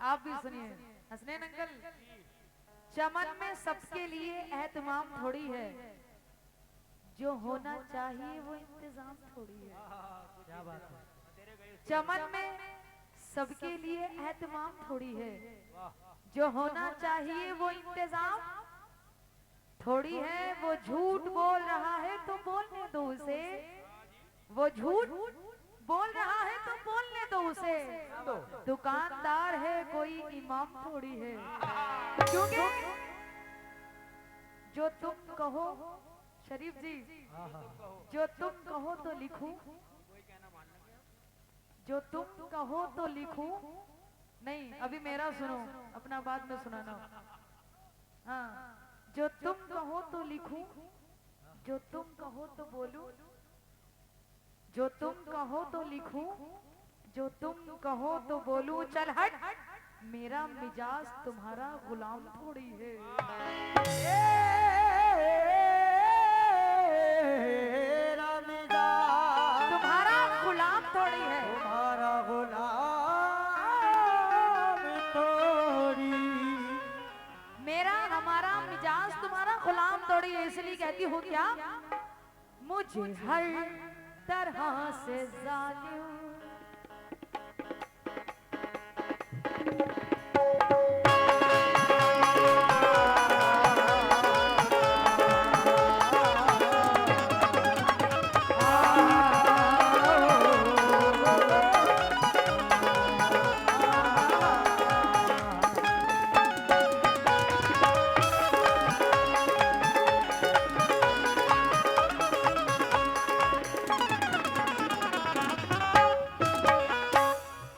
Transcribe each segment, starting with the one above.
आप भी सुनिए हसनैन अंकल। चमन में सबके लिए एहतमाम थोड़ी है, जो होना चाहिए वो इंतजाम थोड़ी है। क्या बात है। चमन में सबके लिए एहतमाम थोड़ी है, जो होना चाहिए वो इंतजाम थोड़ी है। वो झूठ बोल रहा है तो बोलने दो उसे, वो झूठ बोल रहा है तो बोलने दो उसे। दुकानदार है कोई इमाम थोड़ी है, क्योंकि जो तुम कहो शरीफ जी, जो तुम कहो तो लिखूं, जो तुम कहो तो लिखूं। नहीं अभी मेरा सुनो, अपना बाद में सुनाना। हाँ, जो तुम कहो तो लिखूं, जो तुम कहो तो बोलूं, जो तुम कहो तो लिखूं, जो तुम कहो तो बोलूं। चल हट, मेरा मिजाज तुम्हारा गुलाम थोड़ी है। तुम्हारा गुलाम थोड़ी है, तुम्हारा गुलाम थोड़ी। मेरा हमारा मिजाज तुम्हारा गुलाम थोड़ी है। इसलिए कहती हूँ क्या, मुझे हर तरह से जालिम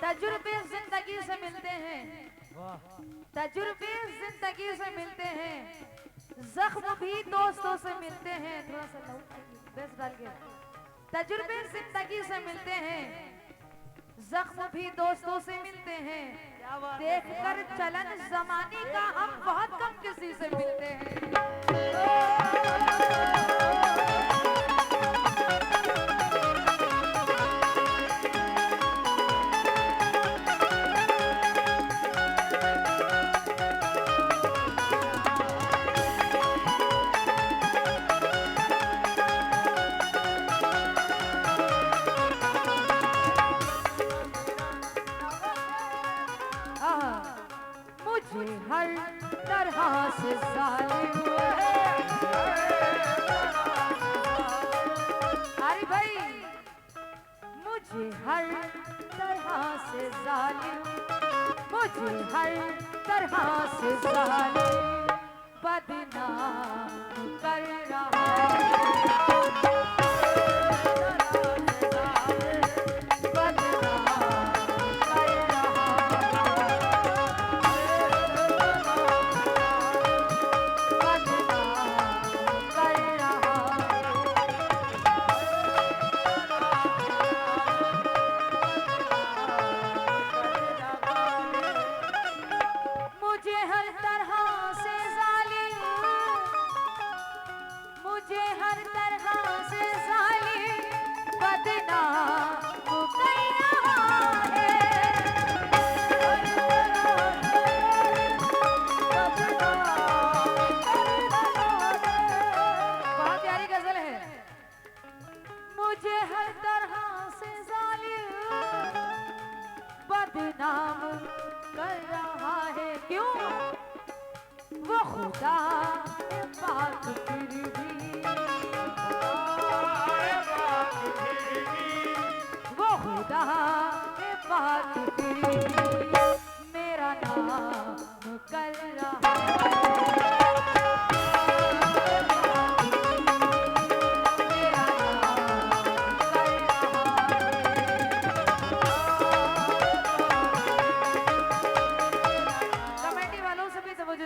तजुर्बे जिंदगी से मिलते हैं, तजुर्बे जिंदगी से मिलते हैं, जख्म भी दोस्तों से मिलते हैं। थोड़ा सा बेस डाल के। तजुर्बे जिंदगी से मिलते हैं, जख्म भी दोस्तों से मिलते हैं। देखकर चलन जमाने का हम बहुत कम किसी से मिलते हैं। मुझे हर तरह से जालिम अरे भाई, मुझे हर तरह से जालिम, मुझे हर तरह से जालिम बदनाम कर रहा बदनाम कर रहा है। क्यों? वो खुदा पाक फिर भी, वो खुदा पाक फिर भी मेरा नाम कर रहा है।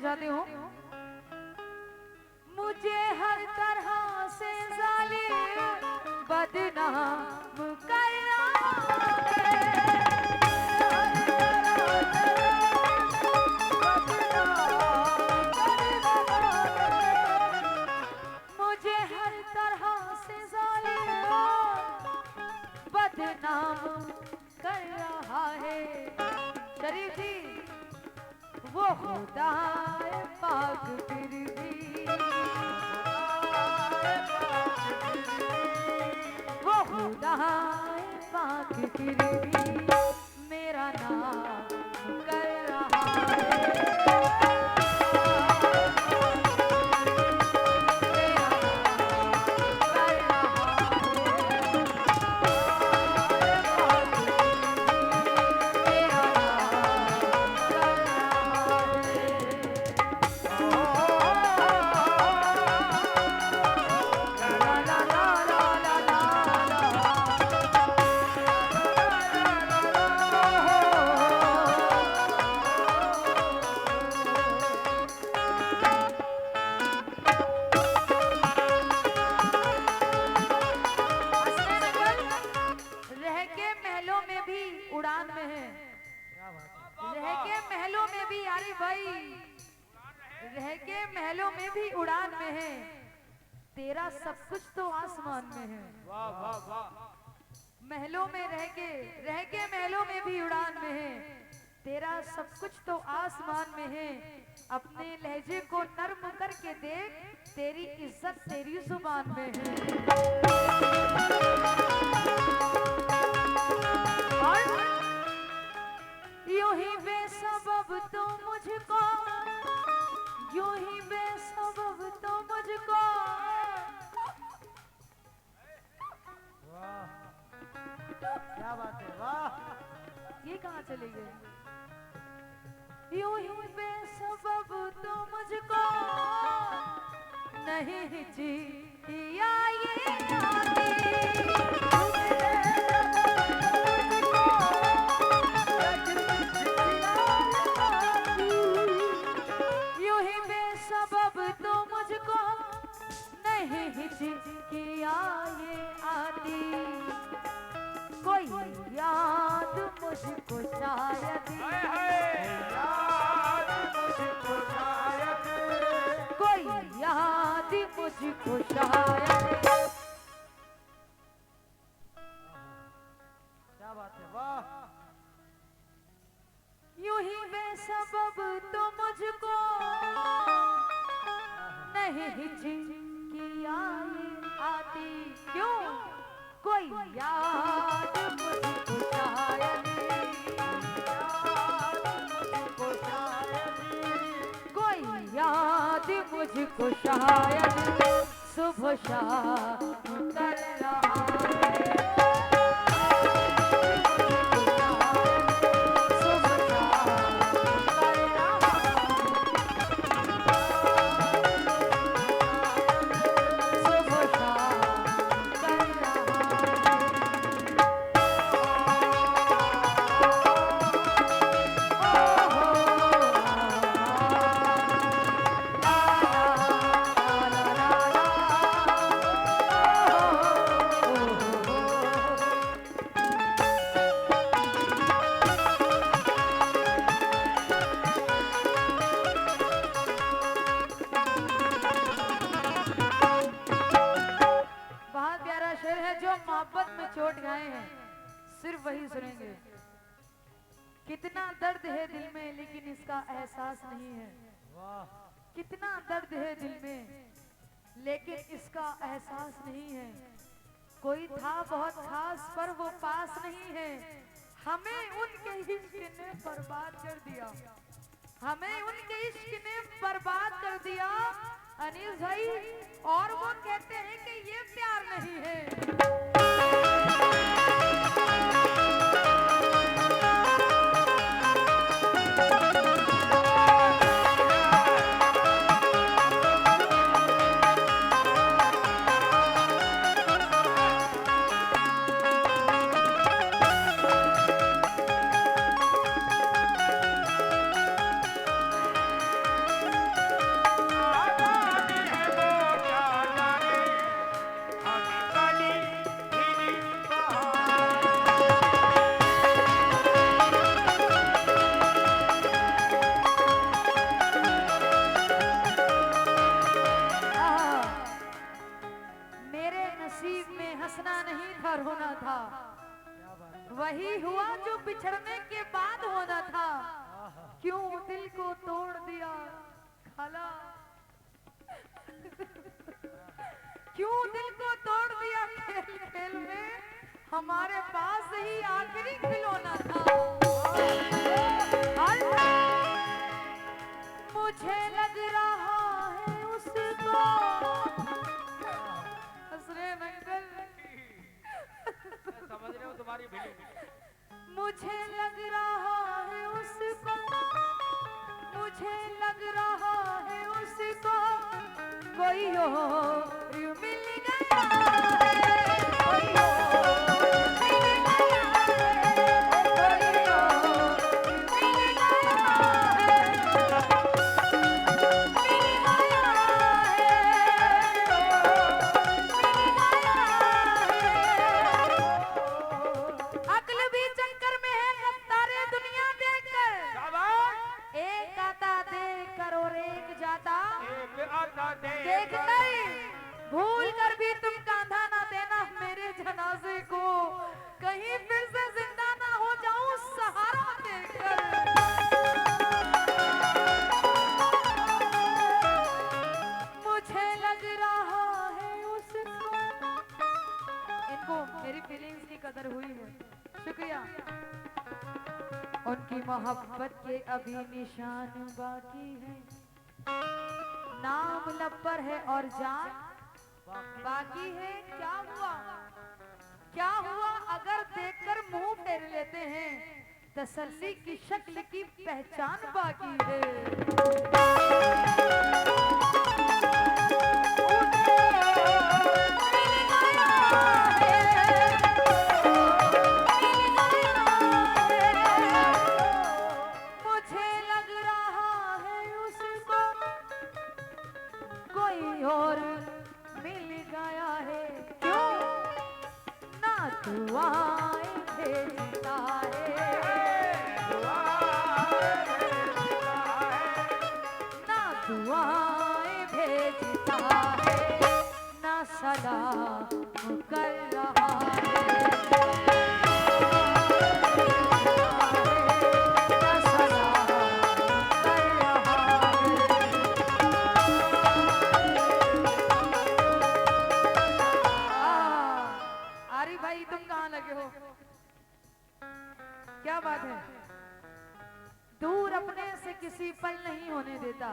जाती हूँ, मुझे हर तरह से जालिम बदनाम कर रहा है। मुझे हर तरह से जालिम बदनाम कर रहा है। शरीफ जी वो खुदाए पाक फिर भी, वो खुदाए पाक फिर भी मेरा नाम कर रहा उड़ान में है। क्या बात है। रह के महलों में भी यारी भाई, रह के महलों में भी उड़ान में है, तेरा सब कुछ तो आसमान में है। वाह वाह वाह। महलों में रह के महलों में भी उड़ान में है, तेरा सब कुछ तो आसमान में है। अपने लहजे को नर्म करके देख, तेरी इज्जत तेरी जुबान में है। यूं ही बेसबब तो मुझको, यूं ही बेसबब तो मुझको, वाह क्या बात है। वाह ये कहाँ चले गए। यूं ही बेसबब तो मुझको नहीं हिचकिया ये हिचकिया ये आती, कोई याद मुझको शायद, कोई याद मुझको शायद। क्या बात है। वाह यूं ही बेसबब तो मुझको नहीं हिचकिया ये आती, क्यों कोई याद मुझको शायद, कोई याद मुझको शायद सुबह शाम कर रहा है। मोहब्बत में चोट गए हैं, सिर्फ वही सुनेंगे। कितना दर्द है दिल में लेकिन इसका एहसास नहीं है। कितना दर्द है दिल में लेकिन इसका एहसास नहीं है। कोई था बहुत खास पर वो पास नहीं है। हमें उनके इश्क ने बर्बाद कर दिया, हमें उनके इश्क ने बर्बाद कर दिया अनीस भाई। और वो कहते हैं कि ये प्यार नहीं है। रोना था, वही हुआ जो बिछड़ने के बाद होना था। क्यों दिल को तोड़ दिया खाला, क्यों दिल को तोड़ दिया खेल खेल में, हमारे पास ही आखिरी खिलौना था। मुझे लग रहा है उसको, हसरे अंकल समझ रहे हो तुम्हारी फीलिंग। मुझे लग रहा है उसको, मुझे लग रहा है उसको कोई और मिल गया है, कोई और मिल गया है, कोई और मिल गया है। अक्ल भी चक्कर में है रफ्तारे दुनिया देखकर, एक आता देख कर और एक जाता देख कर, भूल कर भी तुम कांधा ना देना मेरे जनाजे को, कहीं फिर से जिंदा ना हो जाऊं सहारा देकर। मुझे लग रहा है उसको, इनको मेरी फीलिंग्स की कदर हुई है, शुक्रिया। उनकी मोहब्बत के अभी निशान बाकी है, नाम लब पर है और जान बाकी है। क्या हुआ, क्या हुआ अगर देखकर मुंह फेर लेते हैं, तसल्ली की शक्ल की पहचान बाकी है। मुझे लग रहा है उसको कोई और मिल गया है, क्यों ना दुआएं भेजता है, ना दुआएं भेजता है, ना सलाम कर रहा है, ना सलाम कर रहा है। आरी भाई तुम कहाँ लगे हो, क्या बात है। दूर अपने से किसी पल नहीं होने देता,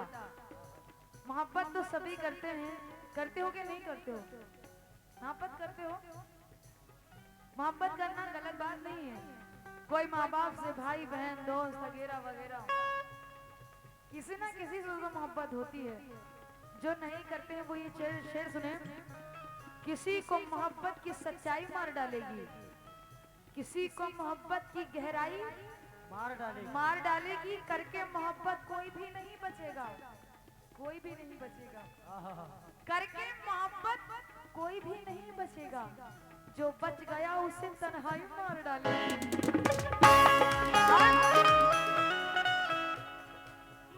मोहब्बत तो सभी करते हैं, करते हो कि नहीं करते हो, मोहब्बत करते हो। मोहब्बत करना गलत बात नहीं है, कोई माँ बाप से, भाई बहन दोस्त वगैरह वगैरह, किसी ना किसी से तो मोहब्बत होती है। जो नहीं करते हैं वो ये शेर सुने, किसी को मोहब्बत की सच्चाई मार डालेगी, किसी को मोहब्बत की गहराई मार डालेगी, करके मोहब्बत कोई भी नहीं बचेगा, कोई भी नहीं बचेगा, करके मोहब्बत कोई भी नहीं बचेगा, जो बच गया उसे तन्हाई मार डालेगी।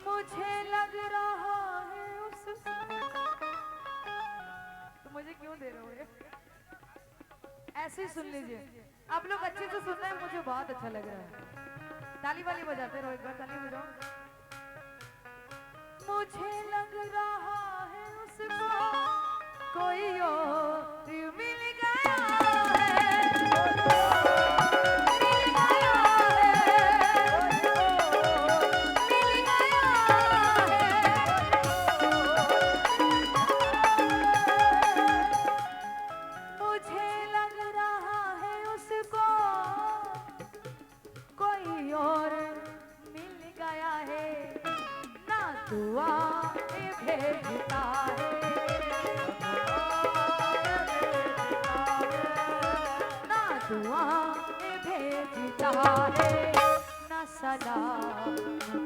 मुझे लग रहा है उसको, तो मुझे क्यों दे रहे हो ये? ऐसे ही सुन लीजिए, आप लोग अच्छे से सुन रहे हैं, मुझे बहुत अच्छा लग रहा है। ताली वाली बजाते रहो, एक बार ताली बजाओ। मुझे लग रहा है उसको कोई और मिल गया है, मिल गया है, मिल गया है। मुझे लग रहा है उसको कोई और मिल गया है, ना दुआएं भेजता है, ना दुआएं भेजता है, ना सलाम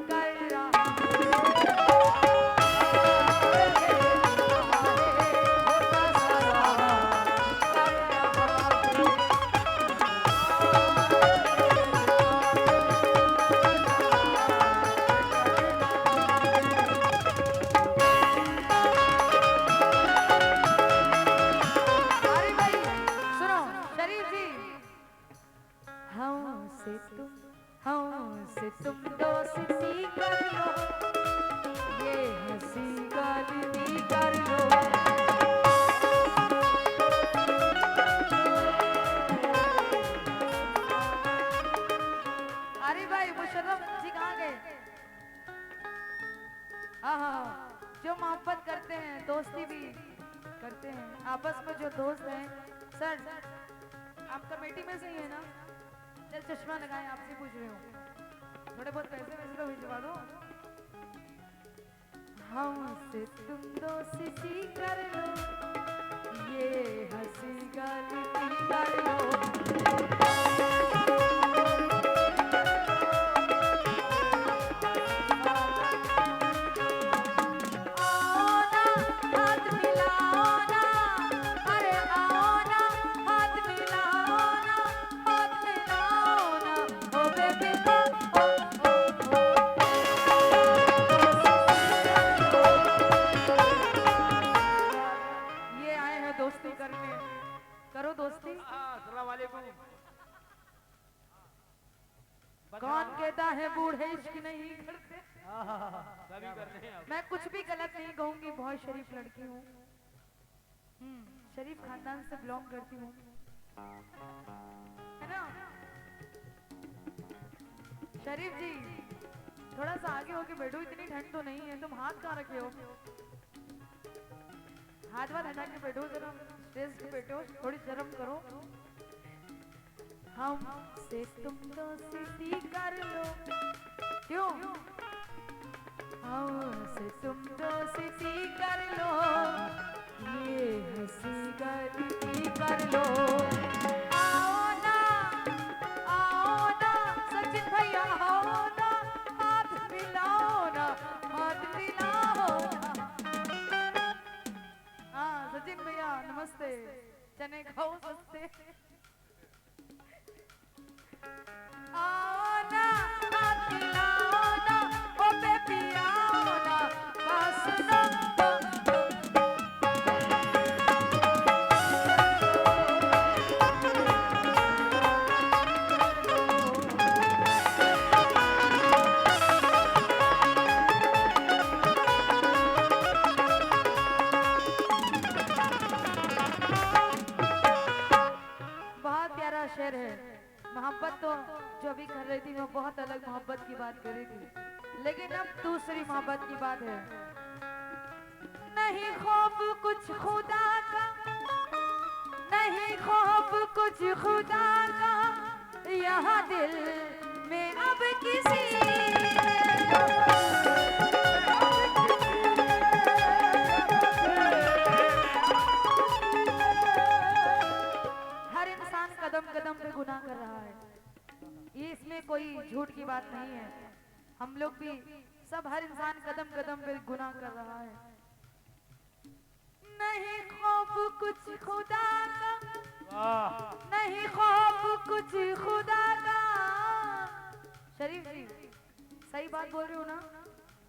कर रहा हमसे तुम दोस्ती कर लो, ये हंसी गलती कर लो। अरे भाई मुशर्रफ जी कहाँ गए? हाँ हाँ हाँ, जो मोहब्बत करते हैं, दोस्ती भी करते हैं, आपस में जो दोस्त हैं। सर आप कमेटी में से ही है ना? चल चश्मा लगाएं, आपसे पूछ रही हूँ, थोड़े बहुत पैसे वैसे तो भिजवा दो। हमसे तुम दोस्ती कर लो, ये हंसी गलती कर लो। आओ ना हाथ मिलाओ ना, अरे आओ ना हाथ मिलाओ ना, हाथ मिलाओ ना, ओ बेबी ओ ओ ओ ओ। ये आए हैं दोस्ती करने, करो दोस्ती। अस्सलाम वालेकुम। कौन कहता है बूढ़े इश्क नहीं करते? सभी करते हैं अब। मैं कुछ भी गलत नहीं कहूंगी, बहुत शरीफ लड़की हूँ, शरीफ खानदान से बिलोंग करती हूँ, है ना? शरीफ जी थोड़ा सा आगे होके बैठो, इतनी ठंड तो नहीं है, तुम हाथ कहाँ रखे हो? हाथ वाथ हटा के बैठो, जरा स्टेज पे बैठो, थोड़ी शर्म करो। हमसे तुम दोस्ती कर लो, क्यों? हमसे तुम दोस्ती कर लो, ये हंसी गलती कर लो। आओ ना सचिन भैया, आओ ना हाथ मिलाओ ना, हाथ मिलाओ ना। हाँ सचिन भैया नमस्ते, चने खाओ सस्ते। आओ ना हाथ मिलाओ ना, ओ बेबी आओ ना, बस ना। बहुत प्यारा शेर है। मोहब्बत तो जो भी कर रही थी वो बहुत अलग मोहब्बत की बात कर रही थी, लेकिन अब दूसरी मोहब्बत की बात है। नहीं खौफ कुछ खुदा का, नहीं खौफ कुछ खुदा का, यहाँ दिल में अब किसी हर इंसान कदम कदम पे गुनाह कर रहा है, ये इसमें कोई झूठ की बात नहीं है। हम लोग भी सब, हर इंसान कदम कदम पे गुनाह कर रहा है। नहीं खौफ कुछ खुदा का, नहीं खौफ कुछ खुदा का। शरीफ जी सही बात बोल रहे हो ना?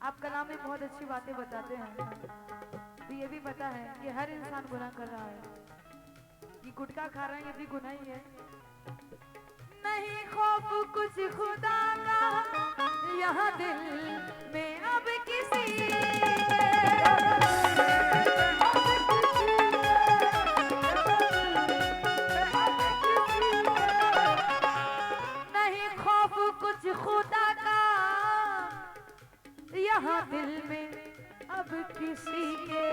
आप कलाम में बहुत अच्छी बातें बताते हैं, तो ये भी पता है कि हर इंसान गुनाह कर रहा है। ये गुटखा खा रहे हैं, ये भी गुनाह ही है। नहीं खौफ कुछ खुदा का, यहाँ दिल में अब किसी नहीं खौफ कुछ खुदा का, यहाँ दिल में अब किसी के।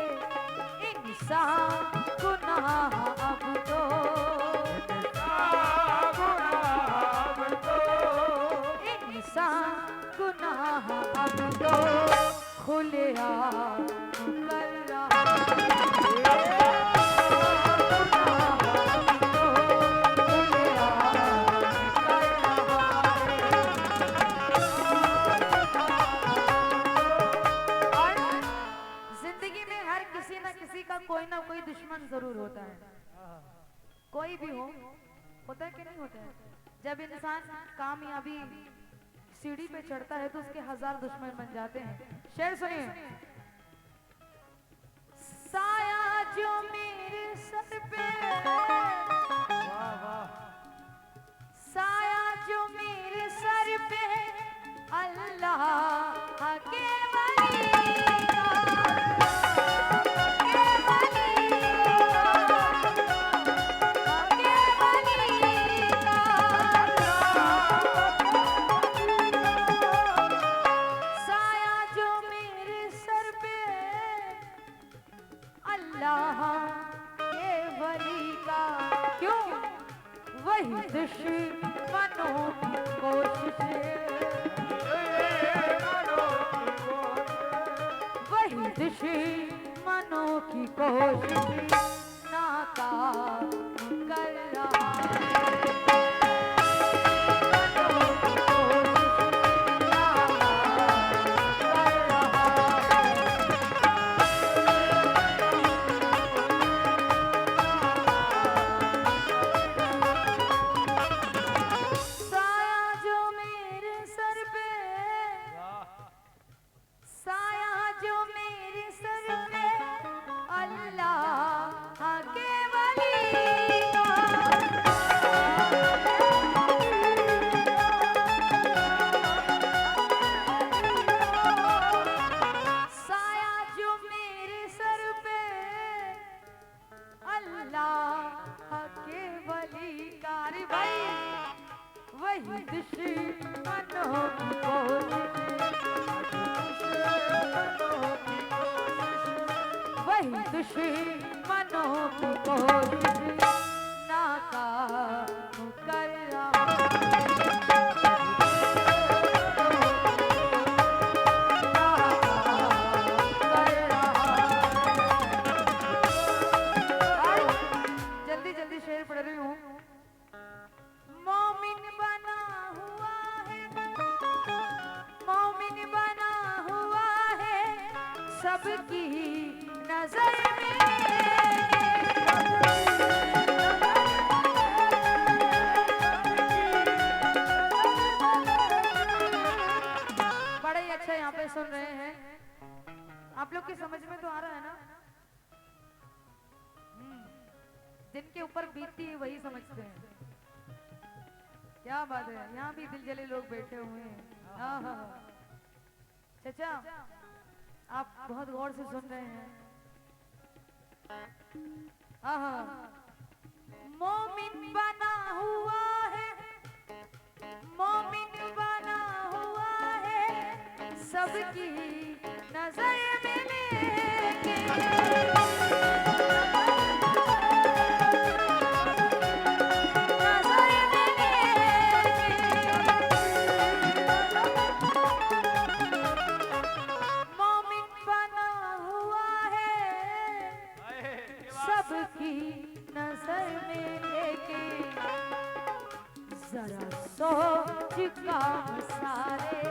इंसान गुनाह अब तो, इंसान गुनाह अब तो खुलेआम कर रहा है। जिंदगी में हर किसी ना किसी का कोई ना कोई दुश्मन जरूर होता है, कोई भी हो, होता है कि नहीं होता है? जब इंसान कामयाबी सीढ़ी पे चढ़ता है तो उसके 1000 दुश्मन बन जाते हैं। शेर सुनिए। साया जो मेरे सर पे, साया जो मेरे सर पे, वही दुश्मनों की कोशिश, वही दुश्मनों की कोशिश नाकाम कर रहा वही दुश्मनों की कोशिश, वही दुश्मनों की कोशिश नाकाम कर रहा जल्दी जल्दी शेर पढ़ रही हूँ। मोमिन बना हुआ है, मोमिन बना हुआ है सबकी नजर में, बड़ा ही अच्छा यहाँ पे सुन रहे हैं। आप लोग की समझ में तो आ रहा है ना? जिनके ऊपर बीतती है वही समझते हैं। क्या बात है, यहाँ भी दिल जले लोग बैठे हुए हैं। हाँ हाँ चाचा, आप बहुत गौर से सुन रहे हैं। हाँ हाँ, मोमिन बना हुआ है, मोमिन बना हुआ है सबकी नजर में लेके, सबकी नजर में लेके, जरा सोच काम सारे,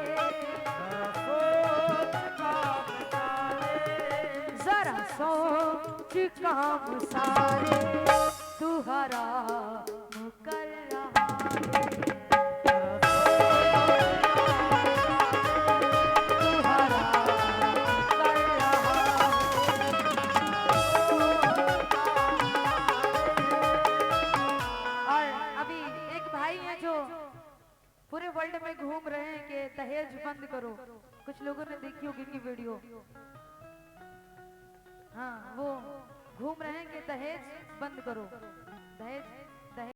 जरा सोच काम सारे तू हराम कर रहा है, तू हराम कर रहा है। जो पूरे वर्ल्ड में घूम रहे हैं कि दहेज बंद करो, कुछ लोगों ने देखी होगी की वीडियो। हाँ, वो घूम रहे हैं कि दहेज बंद करो, दहेज